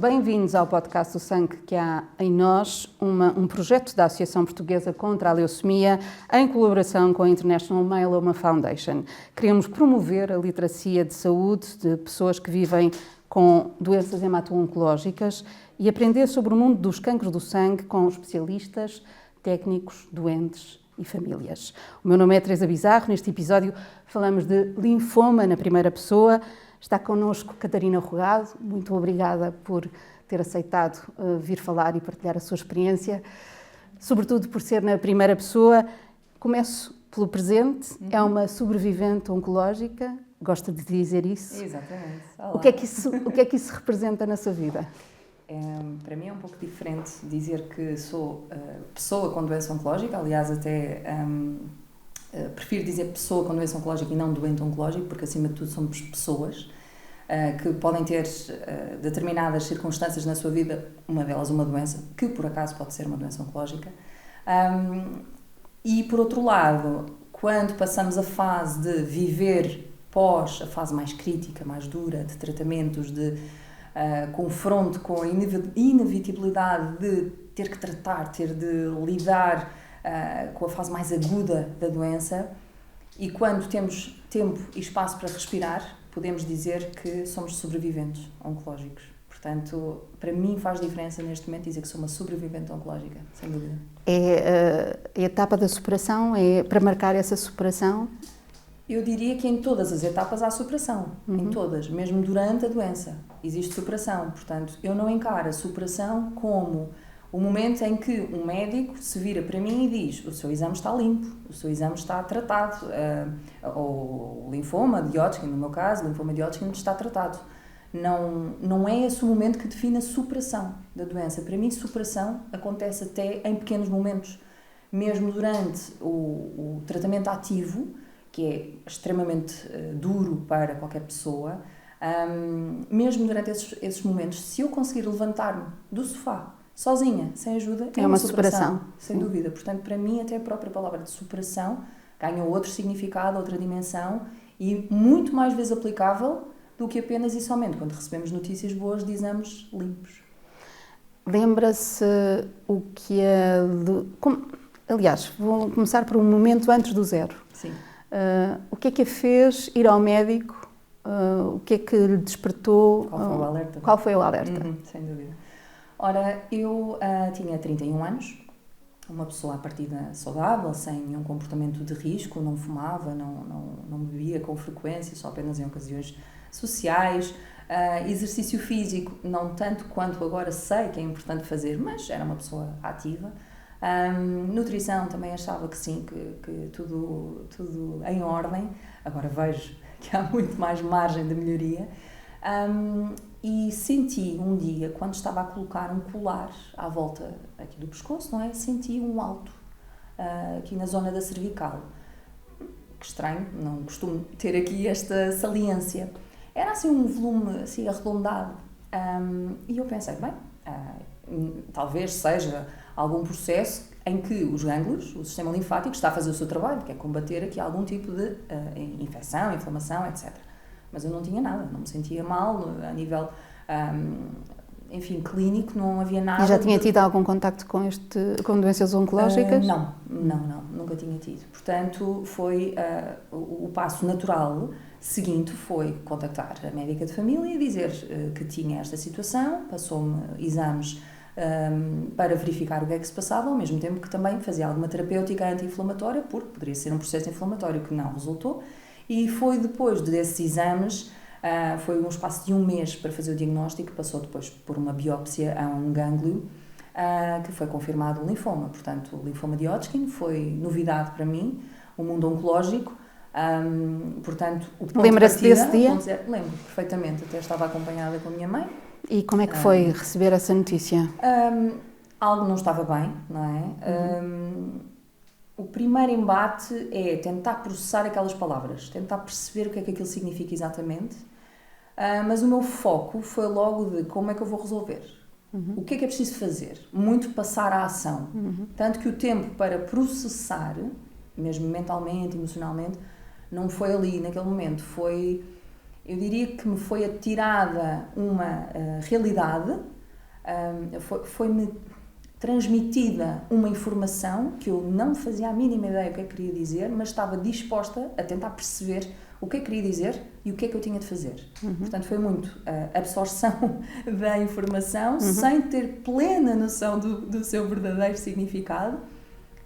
bem-vindos ao podcast do Sangue que há em nós, um projeto da Associação Portuguesa contra a Leucemia em colaboração com a International Myeloma Foundation. Queremos promover a literacia de saúde de pessoas que vivem com doenças hemato-oncológicas e aprender sobre o mundo dos cancros do sangue com especialistas, técnicos, doentes e famílias. O meu nome é Teresa Bizarro. Neste episódio falamos de linfoma na primeira pessoa. Está connosco Catarina Rogado. Muito obrigada por ter aceitado vir falar e partilhar a sua experiência, sobretudo por ser na primeira pessoa. Começo pelo presente. É uma sobrevivente oncológica. Gosta de dizer isso? Exatamente. Olá. O que é que isso representa na sua vida? Para mim é um pouco diferente dizer que sou pessoa com doença oncológica. Aliás, até prefiro dizer pessoa com doença oncológica e não doente oncológico, porque acima de tudo somos pessoas que podem ter determinadas circunstâncias na sua vida, uma delas uma doença, que por acaso pode ser uma doença oncológica. E por outro lado, quando passamos a fase de viver pós a fase mais crítica, mais dura, de tratamentos, de confronto com a inevitabilidade de ter que tratar, ter de lidar com a fase mais aguda da doença, e quando temos tempo e espaço para respirar, podemos dizer que somos sobreviventes oncológicos. Portanto, para mim faz diferença neste momento dizer que sou uma sobrevivente oncológica, sem dúvida. É a etapa da superação? É para marcar essa superação? Eu diria que em todas as etapas há superação, em todas, mesmo durante a doença existe superação. Portanto, eu não encaro a superação como o momento em que um médico se vira para mim e diz: o seu exame está limpo, o seu exame está tratado, ou o linfoma de Hodgkin, no meu caso, o linfoma de Hodgkin está tratado. Não é esse o momento que define a superação da doença. Para mim, superação acontece até em pequenos momentos, mesmo durante o tratamento ativo, que é extremamente duro para qualquer pessoa. Mesmo durante esses momentos, se eu conseguir levantar-me do sofá sozinha, sem ajuda, é uma superação, sem dúvida. Portanto, para mim, até a própria palavra de superação ganha outro significado, outra dimensão e muito mais vezes aplicável do que apenas e somente quando recebemos notícias boas de exames limpos. Lembra-se o que é... Aliás, vou começar por um momento antes do zero. Sim. O que é que a fez ir ao médico? O que é que lhe despertou? Qual foi o alerta? Qual foi o alerta? Sem dúvida. Ora, eu tinha 31 anos, uma pessoa à partida saudável, sem nenhum comportamento de risco, não fumava, não bebia com frequência, só apenas em ocasiões sociais. Exercício físico, não tanto quanto agora sei que é importante fazer, mas era uma pessoa ativa. Nutrição também achava que sim, que tudo em ordem. Agora vejo que há muito mais margem de melhoria. E senti um dia, quando estava a colocar um colar à volta aqui do pescoço, não é? Senti um alto aqui na zona da cervical. Que estranho, não costumo ter aqui esta saliência. Era assim um volume assim arredondado. E eu pensei, bem, talvez seja algum processo em que os gânglios, o sistema linfático, está a fazer o seu trabalho, que é combater aqui algum tipo de infecção, inflamação, etc. Mas eu não tinha nada, não me sentia mal, a nível, enfim, clínico, não havia nada. E já tinha tido algum contacto com doenças oncológicas? Não, nunca tinha tido. Portanto, foi o passo natural seguinte foi contactar a médica de família e dizer que tinha esta situação, passou-me exames para verificar o que é que se passava, ao mesmo tempo que também fazia alguma terapêutica anti-inflamatória, porque poderia ser um processo inflamatório que não resultou. E foi depois desses exames, foi um espaço de um mês para fazer o diagnóstico, passou depois por uma biópsia a um gânglio, que foi confirmado o linfoma. Portanto, o linfoma de Hodgkin foi novidade para mim, o mundo oncológico. Portanto, o ponto Lembra-se de partida, desse dia? Lembro perfeitamente, até estava acompanhada com a minha mãe. E como é que foi receber essa notícia? Algo não estava bem, não é? O primeiro embate é tentar processar aquelas palavras, tentar perceber o que é que aquilo significa exatamente, mas o meu foco foi logo de como é que eu vou resolver, o que é preciso fazer, muito passar à ação, tanto que o tempo para processar, mesmo mentalmente, emocionalmente, não foi ali naquele momento, foi, eu diria que me foi atirada uma realidade foi-me transmitida uma informação que eu não fazia a mínima ideia do que é que queria dizer, mas estava disposta a tentar perceber o que é que queria dizer e o que é que eu tinha de fazer. Portanto, foi muito a absorção da informação, sem ter plena noção do seu verdadeiro significado,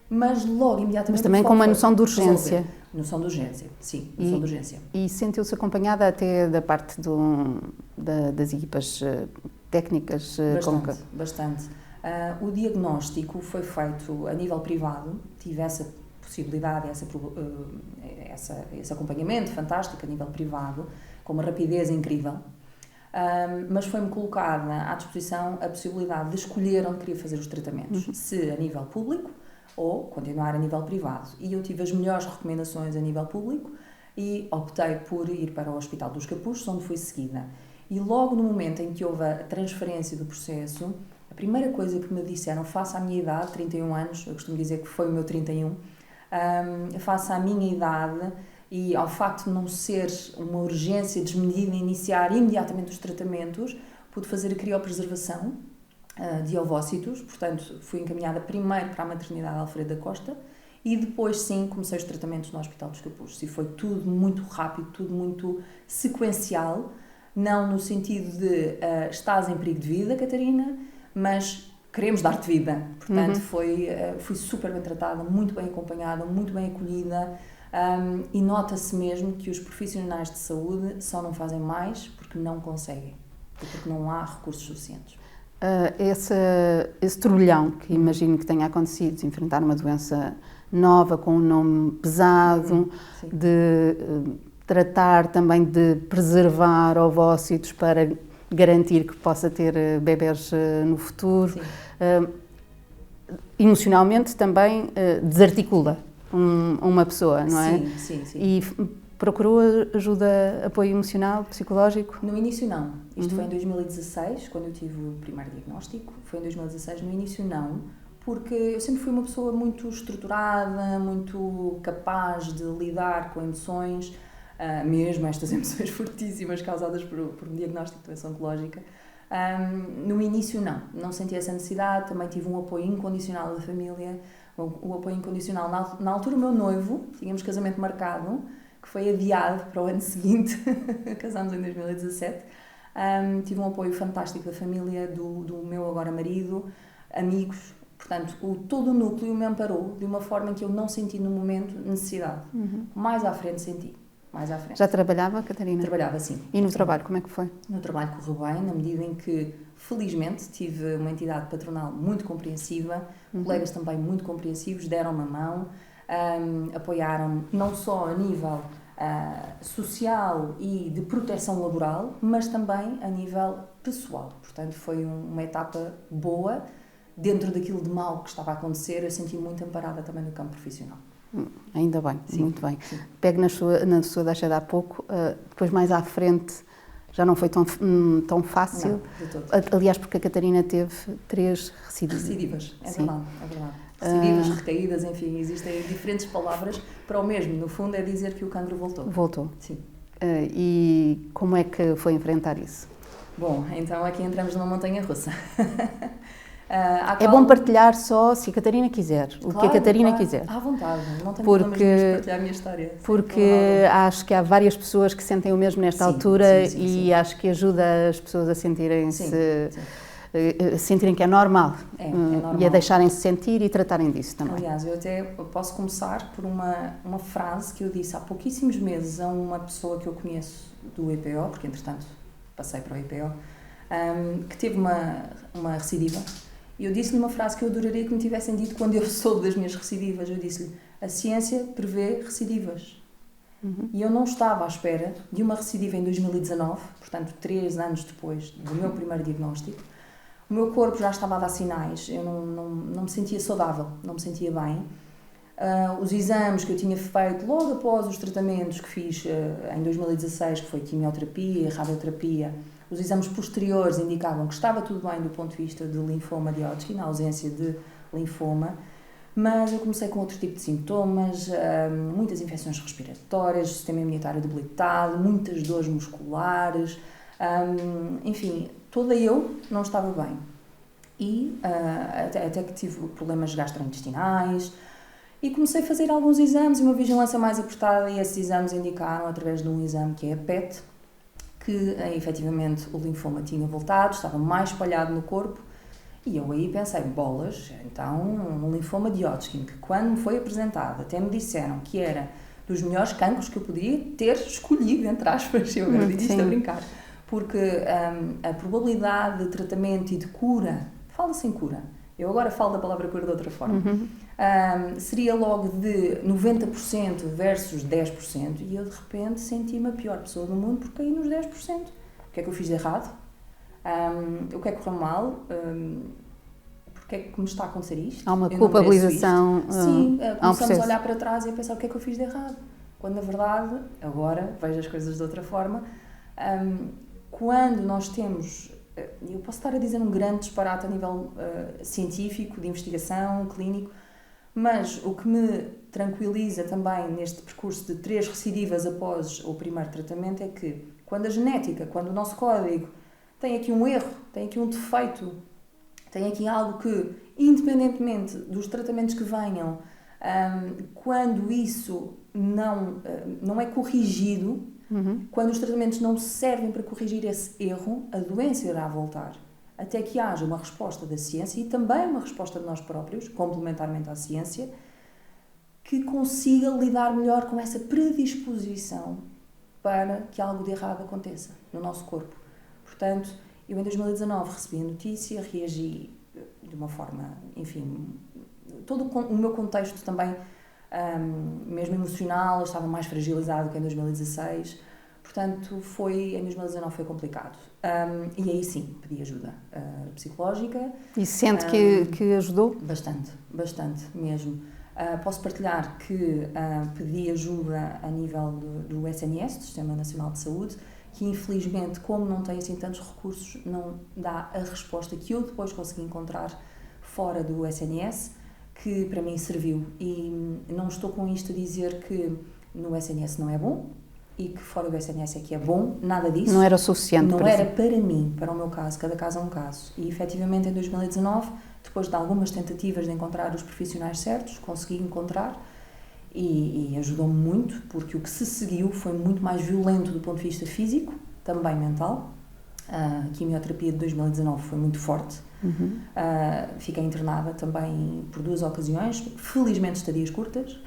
mas logo, imediatamente... Mas também com uma noção de urgência. Noção de urgência, sim, noção de urgência. E sentiu-se acompanhada até da parte das equipas técnicas? Bastante. O diagnóstico foi feito a nível privado, tive essa possibilidade, esse acompanhamento fantástico a nível privado, com uma rapidez incrível, mas foi-me colocada à disposição a possibilidade de escolher onde queria fazer os tratamentos, se a nível público ou continuar a nível privado. E eu tive as melhores recomendações a nível público e optei por ir para o Hospital dos Capuchos, onde fui seguida. E logo no momento em que houve a transferência do processo, a primeira coisa que me disseram, face à minha idade, 31 anos, eu costumo dizer que foi o meu 31, face à minha idade e ao facto de não ser uma urgência desmedida iniciar imediatamente os tratamentos, pude fazer a criopreservação de ovócitos, portanto fui encaminhada primeiro para a maternidade Alfredo da Costa e depois sim comecei os tratamentos no Hospital dos Capuchos e foi tudo muito rápido, tudo muito sequencial, não no sentido de estás em perigo de vida, Catarina, mas queremos dar-te vida. Portanto, fui super bem tratada, muito bem acompanhada, muito bem acolhida e nota-se mesmo que os profissionais de saúde só não fazem mais porque não conseguem, porque não há recursos suficientes. Esse turbilhão que imagino que tenha acontecido, de enfrentar uma doença nova, com um nome pesado, de tratar também de preservar ovócitos para garantir que possa ter bebés no futuro, emocionalmente também desarticula uma pessoa, não é? Sim. E procurou ajuda, apoio emocional, psicológico? No início não. Isto foi em 2016, quando eu tive o primeiro diagnóstico. Foi em 2016, no início não, porque eu sempre fui uma pessoa muito estruturada, muito capaz de lidar com emoções, mesmo estas emoções fortíssimas causadas por um diagnóstico de doença oncológica. No início não senti essa necessidade, também tive um apoio incondicional da família, o apoio incondicional. Na altura o meu noivo, tínhamos casamento marcado, que foi adiado para o ano seguinte, casámos em 2017, tive um apoio fantástico da família, do meu agora marido, amigos, portanto todo o núcleo me amparou de uma forma em que eu não senti no momento necessidade. Mais à frente senti. Já trabalhava, Catarina? Trabalhava, sim. E no trabalho, como é que foi? No trabalho correu bem, na medida em que, felizmente, tive uma entidade patronal muito compreensiva, colegas também muito compreensivos, deram-me a mão, apoiaram-me não só a nível social e de proteção laboral, mas também a nível pessoal. Portanto, foi uma etapa boa. Dentro daquilo de mal que estava a acontecer, eu senti-me muito amparada também no campo profissional. Ainda bem, sim, muito bem. Sim. Pego na sua deixa de há pouco, depois mais à frente já não foi tão fácil. Não, de todo. Aliás, porque a Catarina teve 3 recidivas. Recidivas, é verdade. Recidivas, recaídas, enfim, existem diferentes palavras para o mesmo. No fundo é dizer que o cancro voltou. Voltou. Sim. E como é que foi enfrentar isso? Bom, então aqui entramos numa montanha-russa. É bom partilhar só se a Catarina quiser, o que a Catarina quiser. À vontade, não tenho problemas de partilhar a minha história. Porque acho que há várias pessoas que sentem o mesmo nesta altura e acho que ajuda as pessoas a sentirem-se, sentirem que é normal, normal. E a deixarem-se sentir e tratarem disso também. Aliás, eu até posso começar por uma frase que eu disse há pouquíssimos meses a uma pessoa que eu conheço do EPO, porque entretanto passei para o EPO, que teve uma recidiva. E eu disse-lhe uma frase que eu adoraria que me tivessem dito quando eu soube das minhas recidivas. Eu disse-lhe, a ciência prevê recidivas. E eu não estava à espera de uma recidiva em 2019, portanto 3 anos depois do meu primeiro diagnóstico. O meu corpo já estava a dar sinais, eu não me sentia saudável, não me sentia bem. Os exames que eu tinha feito logo após os tratamentos que fiz em 2016, que foi quimioterapia e radioterapia, os exames posteriores indicavam que estava tudo bem do ponto de vista de linfoma de Hodgkin, a ausência de linfoma, mas eu comecei com outro tipo de sintomas, muitas infecções respiratórias, sistema imunitário debilitado, muitas dores musculares, enfim, toda eu não estava bem. e até que tive problemas gastrointestinais e comecei a fazer alguns exames e uma vigilância mais apertada, e esses exames indicaram, através de um exame que é a PET, que efetivamente o linfoma tinha voltado, estava mais espalhado no corpo, e eu aí pensei, bolas, então um linfoma de Hodgkin, que quando me foi apresentado, até me disseram que era dos melhores cancros que eu podia ter escolhido, entre aspas, eu agora digo isto a brincar, porque a probabilidade de tratamento e de cura, fala-se em cura, eu agora falo da palavra cura de outra forma, seria logo de 90% versus 10%, e eu de repente senti-me a pior pessoa do mundo porque caí nos 10%. O que é que eu fiz de errado? O que é que correu mal? Porque é que me está a acontecer isto? Há uma culpabilização. Sim, começamos a olhar para trás e a pensar o que é que eu fiz de errado. Quando na verdade, agora, vejo as coisas de outra forma, quando nós temos, eu posso estar a dizer um grande disparate a nível científico, de investigação, clínico, mas o que me tranquiliza também neste percurso de 3 recidivas após o primeiro tratamento é que quando a genética, quando o nosso código tem aqui um erro, tem aqui um defeito, tem aqui algo que, independentemente dos tratamentos que venham, quando isso não é corrigido, quando os tratamentos não servem para corrigir esse erro, a doença irá voltar. Até que haja uma resposta da ciência e também uma resposta de nós próprios, complementarmente à ciência, que consiga lidar melhor com essa predisposição para que algo de errado aconteça no nosso corpo. Portanto, eu em 2019 recebi a notícia, reagi de uma forma, enfim, todo o meu contexto também, mesmo emocional, estava mais fragilizado que em 2016, portanto, em 2019 foi complicado. E aí sim, pedi ajuda psicológica. E sente que ajudou? Bastante mesmo. Posso partilhar que pedi ajuda a nível do SNS, do Sistema Nacional de Saúde, que infelizmente, como não tem assim tantos recursos, não dá a resposta que eu depois consegui encontrar fora do SNS, que para mim serviu. E não estou com isto a dizer que no SNS não é bom e que fora do SNS é que é bom, nada disso. Não era o suficiente. Não era para mim, para o meu caso, cada caso é um caso. E efetivamente em 2019, depois de algumas tentativas de encontrar os profissionais certos, consegui encontrar. E ajudou-me muito, porque o que se seguiu foi muito mais violento do ponto de vista físico, também mental. A quimioterapia de 2019 foi muito forte. Fiquei internada também por 2 ocasiões, felizmente estadias curtas.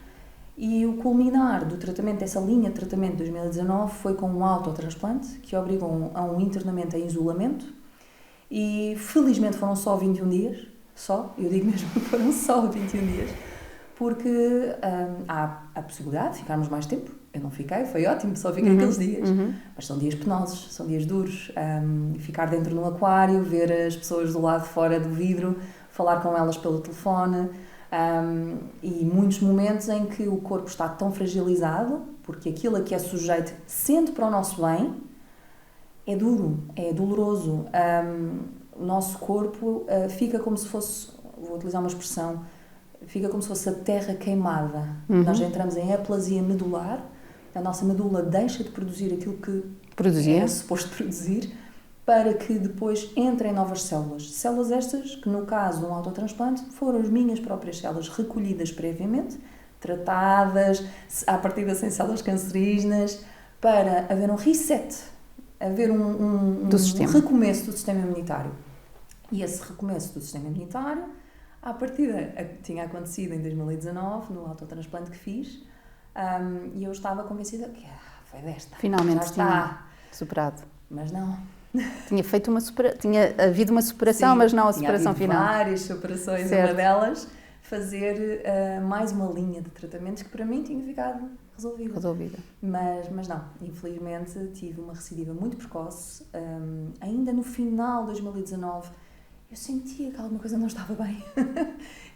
E o culminar do tratamento, dessa linha de tratamento de 2019, foi com um autotransplante, que obrigou a um internamento em isolamento. E felizmente foram só 21 dias, eu digo mesmo que foram só 21 dias. Porque há a possibilidade de ficarmos mais tempo. Eu não fiquei, foi ótimo, só fiquei aqueles dias. Mas são dias penosos, são dias duros. Ficar dentro de um aquário, ver as pessoas do lado de fora do vidro, falar com elas pelo telefone. E muitos momentos em que o corpo está tão fragilizado, porque aquilo a que é sujeito, sendo para o nosso bem, é duro, é doloroso. O nosso corpo fica como se fosse, vou utilizar uma expressão, fica como se fosse a terra queimada. Nós entramos em aplasia medular, a nossa medula deixa de produzir aquilo que é suposto produzir, para que depois entrem novas células. Células estas que, no caso de um autotransplante, foram as minhas próprias células recolhidas previamente, tratadas, à partida sem células cancerígenas, para haver um reset, haver um recomeço do sistema imunitário. E esse recomeço do sistema imunitário, à partida, tinha acontecido em 2019, no autotransplante que fiz, e eu estava convencida que foi desta. Finalmente tinha superado. Mas não. Tinha havido uma superação, mas não a superação final. Tinha havido várias superações, certo. Uma delas, fazer mais uma linha de tratamentos que para mim tinha ficado resolvida. Mas não, infelizmente tive uma recidiva muito precoce, ainda no final de 2019, eu sentia que alguma coisa não estava bem.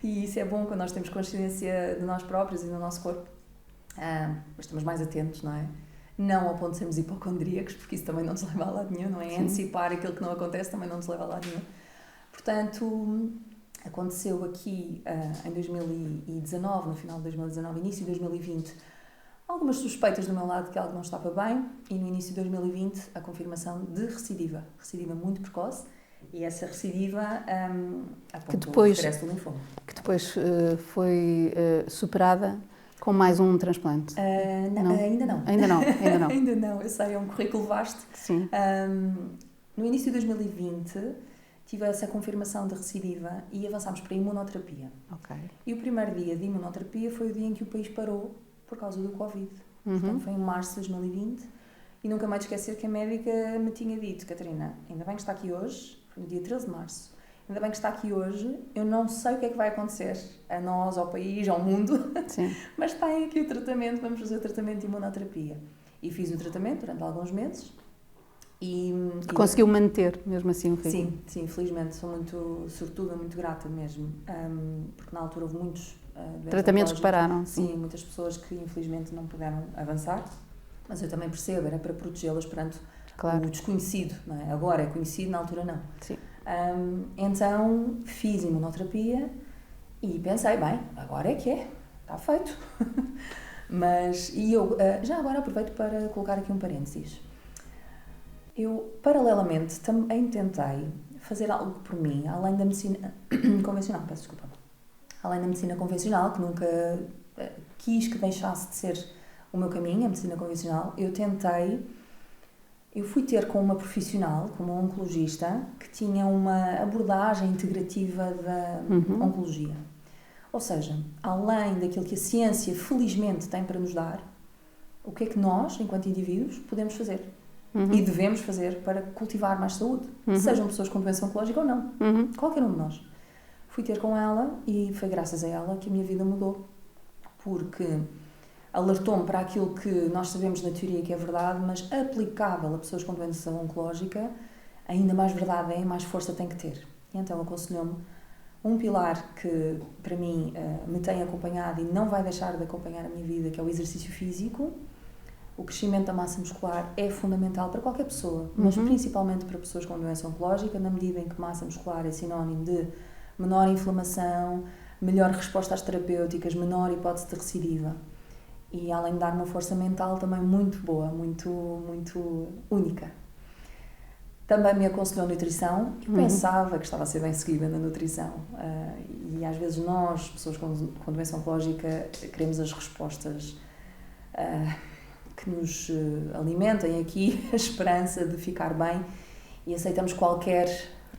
E isso é bom quando nós temos consciência de nós próprios e do nosso corpo. Mas estamos mais atentos, não é? Não ao ponto de sermos hipocondríacos, porque isso também não nos leva a lado nenhum, não é? Sim. Antecipar aquilo que não acontece também não nos leva a lado nenhum. Portanto, aconteceu aqui em 2019, no final de 2019, início de 2020, algumas suspeitas do meu lado que algo não estava bem, e no início de 2020 a confirmação de recidiva muito precoce. E essa recidiva apontou o regresso do linfoma. Que depois foi superada com mais um transplante? Não? Ainda não. Ainda não? Ainda não. Eu sei, é um currículo vasto. Sim. No início de 2020 tive essa confirmação de recidiva e avançámos para a imunoterapia. Ok. E o primeiro dia de imunoterapia foi o dia em que o país parou por causa do Covid. Portanto, foi em março de 2020 e nunca mais esquecer que a médica me tinha dito: Catarina, ainda bem que está aqui hoje, foi no dia 13 de março, ainda bem que está aqui hoje, eu não sei o que é que vai acontecer a nós, ao país, ao mundo, Sim. mas tem aqui o tratamento, vamos fazer o tratamento de imunoterapia. E fiz o tratamento durante alguns meses. E conseguiu manter, mesmo assim, o ritmo? Sim, felizmente, sou muito sortuda, muito grata mesmo, porque na altura houve muitos tratamentos que pararam. Sim, muitas pessoas que infelizmente não puderam avançar, mas eu também percebo, era para protegê-las perante o desconhecido, não é? Agora é conhecido, na altura não. Sim. Então fiz imunoterapia e pensei, bem, agora é que é, está feito. E eu já agora aproveito para colocar aqui um parênteses. Eu, paralelamente, também tentei fazer algo por mim, além da medicina convencional, peço desculpa. Além da medicina convencional, que nunca quis que deixasse de ser o meu caminho, a medicina convencional, eu fui ter com uma profissional, com uma oncologista, que tinha uma abordagem integrativa da oncologia. Ou seja, além daquilo que a ciência, felizmente, tem para nos dar, o que é que nós, enquanto indivíduos, podemos fazer? E devemos fazer para cultivar mais saúde, sejam pessoas com doença oncológica ou não, qualquer um de nós. Fui ter com ela e foi graças a ela que a minha vida mudou, porque alertou-me para aquilo que nós sabemos na teoria que é verdade, mas aplicável a pessoas com doença oncológica, ainda mais verdade é, mais força tem que ter. E então aconselhou-me um pilar que para mim me tem acompanhado e não vai deixar de acompanhar a minha vida, que é o exercício físico. O crescimento da massa muscular é fundamental para qualquer pessoa, mas principalmente para pessoas com doença oncológica, na medida em que massa muscular é sinónimo de menor inflamação, melhor resposta às terapêuticas, menor hipótese de recidiva. E além de dar uma força mental também muito boa, muito única. Também me aconselhou nutrição e pensava que estava a ser bem seguida na nutrição. E às vezes nós, pessoas com doença oncológica, queremos as respostas que nos alimentem aqui a esperança de ficar bem e aceitamos qualquer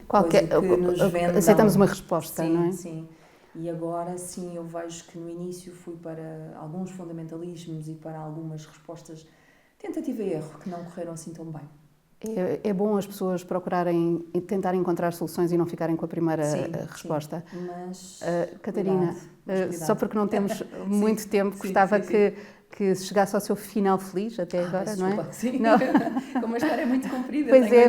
coisa que nos vendam. Aceitamos uma resposta, sim, não é? Sim. E agora sim eu vejo que no início fui para alguns fundamentalismos e para algumas respostas tentativa e erro que não correram assim tão bem. É bom as pessoas procurarem e tentar encontrar soluções e não ficarem com a primeira resposta. Sim, mas Catarina, cuidado. Só porque não temos muito tempo, gostava que chegasse ao seu final feliz até agora, desculpa, não é? Sim. Como a história é muito comprida. Pois é.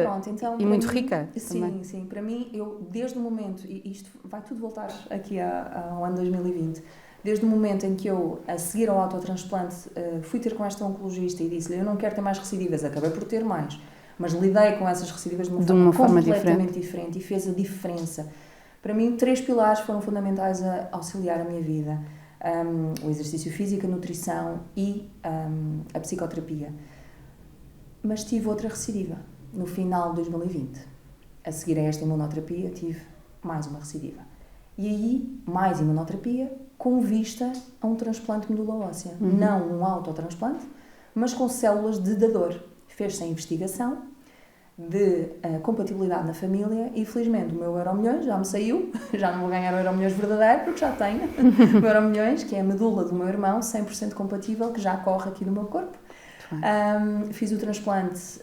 Pronto, então, e muito mim, rica. Sim. Para mim, eu desde o momento, e isto vai tudo voltar aqui ao ano 2020, desde o momento em que eu, a seguir ao autotransplante, fui ter com esta oncologista e disse-lhe: eu não quero ter mais recidivas, acabei por ter mais, mas lidei com essas recidivas de uma forma completamente diferente e fez a diferença. Para mim, 3 pilares foram fundamentais a auxiliar a minha vida. O exercício físico, a nutrição e a psicoterapia. Mas tive outra recidiva no final de 2020. A seguir a esta imunoterapia, tive mais uma recidiva. E aí, mais imunoterapia com vista a um transplante de medula óssea. Não um autotransplante, mas com células de dador. Fez-se a investigação de compatibilidade na família e felizmente o meu Euromilhões já me saiu, já não vou ganhar o Euromilhões verdadeiro porque já tenho o Euromilhões, que é a medula do meu irmão, 100% compatível, que já corre aqui no meu corpo. Fiz o transplante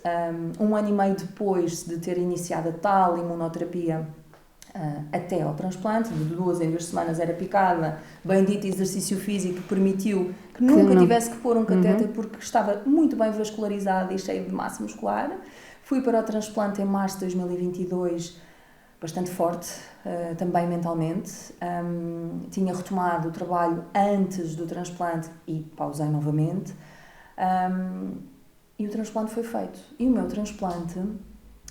1 ano e meio depois de ter iniciado a tal imunoterapia até ao transplante, de 2 em 2 semanas era picada, bendito exercício físico que permitiu que nunca tivesse que pôr um catéter porque estava muito bem vascularizado e cheio de massa muscular. Fui para o transplante em março de 2022, bastante forte, também mentalmente. Tinha retomado o trabalho antes do transplante e pausei novamente. E o transplante foi feito. E o meu transplante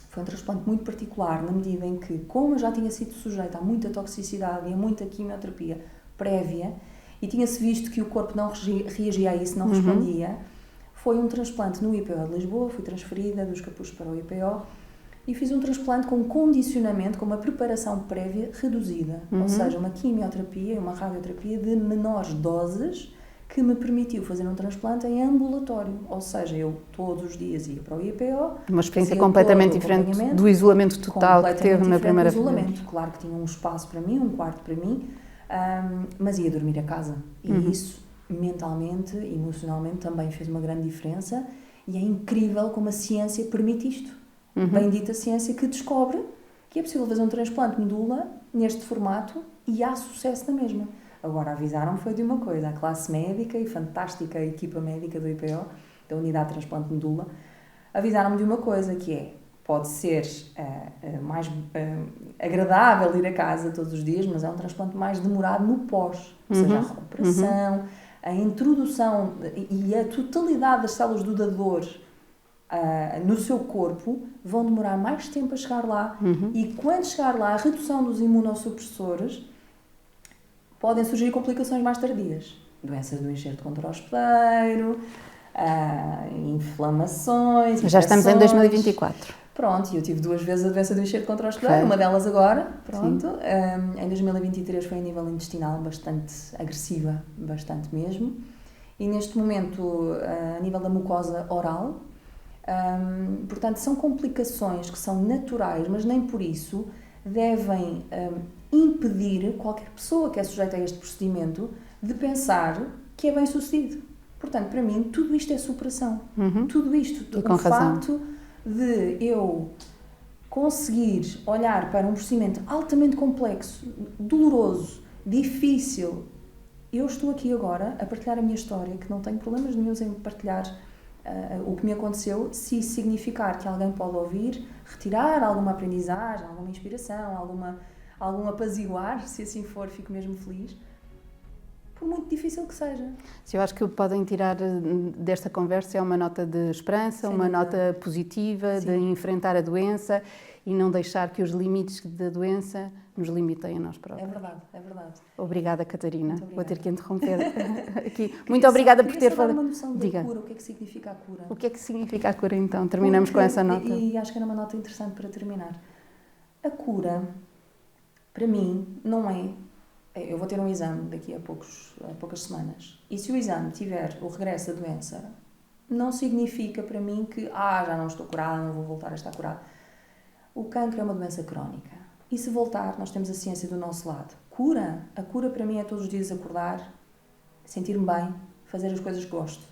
foi um transplante muito particular, na medida em que, como eu já tinha sido sujeita a muita toxicidade e a muita quimioterapia prévia, e tinha-se visto que o corpo não reagia a isso, não respondia, foi um transplante no IPO de Lisboa, fui transferida dos Capuchos para o IPO, e fiz um transplante com condicionamento, com uma preparação prévia reduzida, ou seja, uma quimioterapia e uma radioterapia de menores doses, que me permitiu fazer um transplante em ambulatório, ou seja, eu todos os dias ia para o IPO. Uma experiência completamente diferente do isolamento total que teve na primeira vez. Isolamento, claro que tinha um espaço para mim, um quarto para mim, mas ia dormir a casa. E isso, mentalmente e emocionalmente, também fez uma grande diferença, e é incrível como a ciência permite isto. Bendita ciência que descobre que é possível fazer um transplante de medula neste formato e há sucesso na mesma. Agora, avisaram-me foi de uma coisa, a classe médica e fantástica equipa médica do IPO, da Unidade de Transplante de Medula, avisaram-me de uma coisa, que é, pode ser mais agradável ir a casa todos os dias, mas é um transplante mais demorado no pós, ou seja, a recuperação, a introdução e a totalidade das células do dador no seu corpo vão demorar mais tempo a chegar lá, e quando chegar lá, a redução dos imunossupressores, podem surgir complicações mais tardias. Doenças do enxerto contra-hospedeiro, inflamações, já estamos em 2024. Pronto, e eu tive 2 vezes a doença do enxerto contra-hospedeiro, uma delas agora, pronto. Em 2023 foi a nível intestinal bastante agressiva, bastante mesmo. E neste momento, a nível da mucosa oral, portanto, são complicações que são naturais, mas nem por isso devem impedir qualquer pessoa que é sujeita a este procedimento de pensar que é bem sucedido. Portanto, para mim, tudo isto é superação. Tudo isto, o facto de eu conseguir olhar para um procedimento altamente complexo, doloroso, difícil. Eu estou aqui agora a partilhar a minha história, que não tenho problemas nenhuns em partilhar o que me aconteceu, se isso significar que alguém pode ouvir, retirar alguma aprendizagem, alguma inspiração, algum apaziguar, se assim for, fico mesmo feliz, por muito difícil que seja. Eu acho que o que podem tirar desta conversa é uma nota de esperança, uma nota positiva, de enfrentar a doença e não deixar que os limites da doença nos limitem a nós próprios. É verdade, é verdade. Obrigada, Catarina. Muito obrigada. Vou ter que interromper aqui. Muito obrigada por ter falado. Uma noção da cura, o que é que significa a cura? O que é que significa a cura, então? Terminamos com essa nota. E acho que era uma nota interessante para terminar. A cura, para mim, não é... Eu vou ter um exame daqui a poucas semanas. E se o exame tiver o regresso da doença, não significa para mim que já não estou curada, não vou voltar a estar curada. O cancro é uma doença crónica. E se voltar, nós temos a ciência do nosso lado. A cura para mim é todos os dias acordar, sentir-me bem, fazer as coisas que gosto.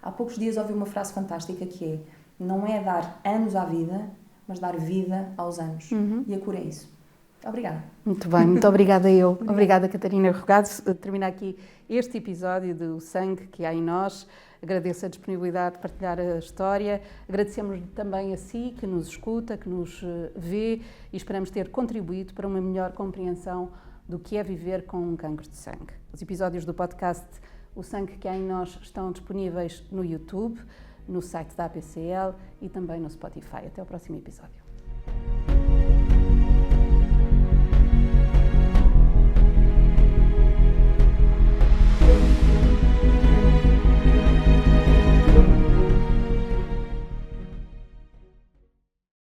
Há poucos dias ouvi uma frase fantástica que é: não é dar anos à vida, mas dar vida aos anos. E a cura é isso. Obrigada. Muito bem, muito obrigada eu. Obrigada, Catarina Rogado. Terminar aqui este episódio do Sangue que há em nós. Agradeço a disponibilidade de partilhar a história. Agradecemos também a si que nos escuta, que nos vê, e esperamos ter contribuído para uma melhor compreensão do que é viver com um cancro de sangue. Os episódios do podcast O Sangue que há em nós estão disponíveis no YouTube, no site da APCL e também no Spotify. Até ao próximo episódio.